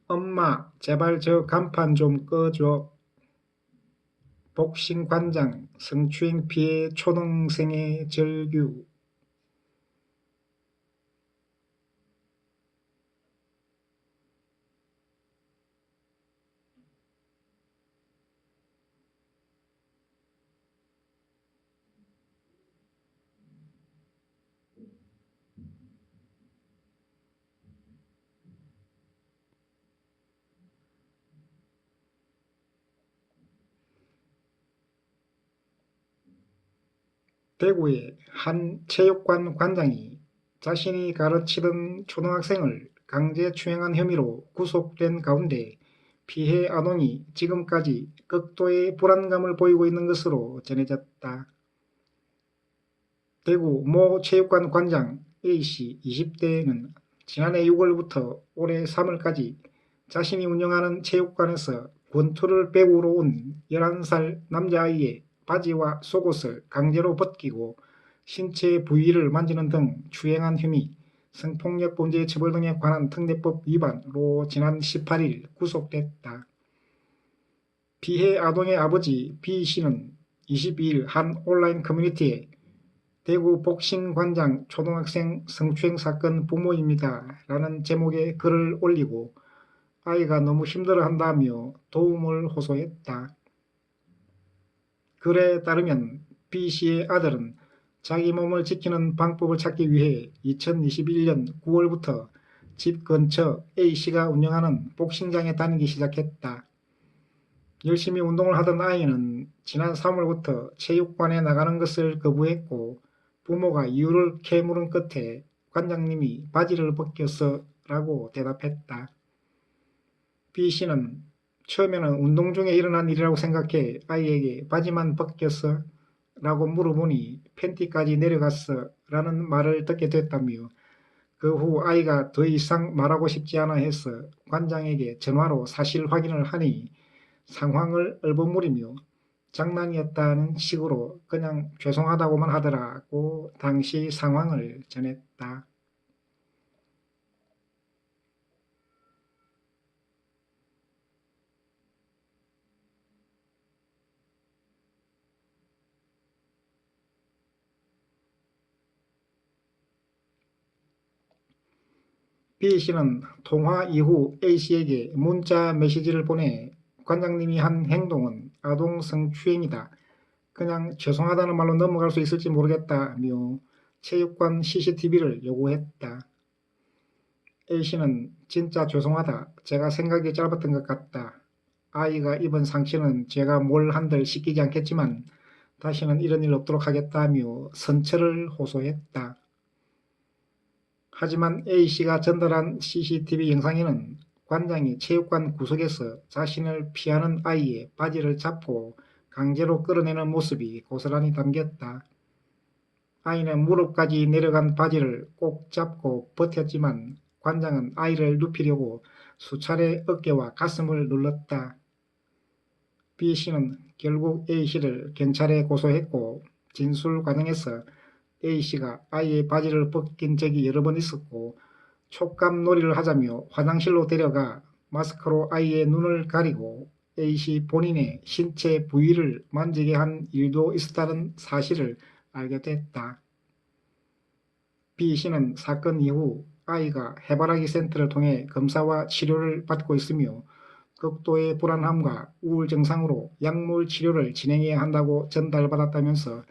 엄마, 제발 저 간판 좀 꺼줘. 복싱 관장, 성추행 피해 초등생의 절규. 대구의 한 체육관 관장이 자신이 가르치던 초등학생을 강제추행한 혐의로 구속된 가운데 피해 아동이 지금까지 극도의 불안감을 보이고 있는 것으로 전해졌다. 대구 모 체육관 관장 A씨 20대는 지난해 6월부터 올해 3월까지 자신이 운영하는 체육관에서 권투를 배우러 온 11살 남자아이의 바지와 속옷을 강제로 벗기고 신체 부위를 만지는 등 추행한 혐의, 성폭력범죄 처벌 등에 관한 특례법 위반으로 지난 18일 구속됐다. 피해 아동의 아버지 B씨는 22일 한 온라인 커뮤니티에 대구 복싱관장 초등학생 성추행 사건 부모입니다 라는 제목의 글을 올리고 아이가 너무 힘들어한다며 도움을 호소했다. 글에 따르면 B씨의 아들은 자기 몸을 지키는 방법을 찾기 위해 2021년 9월부터 집 근처 A씨가 운영하는 복싱장에 다니기 시작했다. 열심히 운동을 하던 아이는 지난 3월부터 체육관에 나가는 것을 거부했고 부모가 이유를 캐물은 끝에 관장님이 바지를 벗겼어 라고 대답했다. B씨는 처음에는 운동 중에 일어난 일이라고 생각해 아이에게 바지만 벗겼어? 라고 물어보니 팬티까지 내려갔어 라는 말을 듣게 됐다며 그 후 아이가 더 이상 말하고 싶지 않아 해서 관장에게 전화로 사실 확인을 하니 상황을 얼버무리며 장난이었다는 식으로 그냥 죄송하다고만 하더라고 당시 상황을 전했다. B씨는 통화 이후 A씨에게 문자 메시지를 보내 관장님이 한 행동은 아동 성추행이다. 그냥 죄송하다는 말로 넘어갈 수 있을지 모르겠다며 체육관 CCTV를 요구했다. A씨는 진짜 죄송하다. 제가 생각이 짧았던 것 같다. 아이가 입은 상처는 제가 뭘 한들 씻기지 않겠지만 다시는 이런 일 없도록 하겠다며 선처를 호소했다. 하지만 A씨가 전달한 CCTV 영상에는 관장이 체육관 구석에서 자신을 피하는 아이의 바지를 잡고 강제로 끌어내는 모습이 고스란히 담겼다. 아이는 무릎까지 내려간 바지를 꼭 잡고 버텼지만 관장은 아이를 눕히려고 수차례 어깨와 가슴을 눌렀다. B씨는 결국 A씨를 경찰에 고소했고 진술 과정에서 A씨가 아이의 바지를 벗긴 적이 여러 번 있었고 촉감놀이를 하자며 화장실로 데려가 마스크로 아이의 눈을 가리고 A씨 본인의 신체 부위를 만지게 한 일도 있었다는 사실을 알게 됐다. B씨는 사건 이후 아이가 해바라기 센터를 통해 검사와 치료를 받고 있으며 극도의 불안함과 우울 증상으로 약물 치료를 진행해야 한다고 전달받았다면서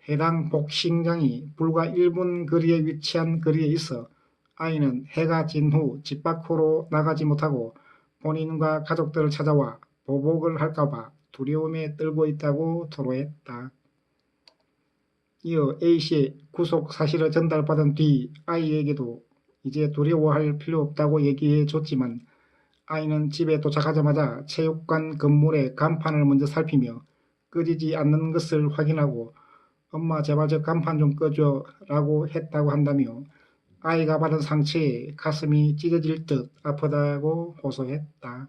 해당 복싱장이 불과 1분 거리에 위치한 거리에 있어 아이는 해가 진 후 집 밖으로 나가지 못하고 본인과 가족들을 찾아와 보복을 할까봐 두려움에 떨고 있다고 토로했다. 이어 A씨의 구속 사실을 전달받은 뒤 아이에게도 이제 두려워할 필요 없다고 얘기해 줬지만 아이는 집에 도착하자마자 체육관 건물의 간판을 먼저 살피며 꺼지지 않는 것을 확인하고 엄마 제발 저 간판 좀 꺼줘 라고 했다고 한다며 아이가 받은 상처에 가슴이 찢어질 듯 아프다고 호소했다.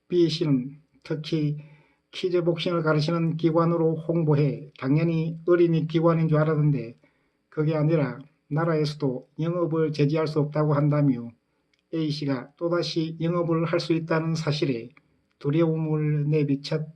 B씨는 특히 키즈복싱을 가르치는 기관으로 홍보해 당연히 어린이 기관인 줄 알았는데 그게 아니라 나라에서도 영업을 제지할 수 없다고 한다며 A씨가 또다시 영업을 할 수 있다는 사실에 두려움을 내비쳤다.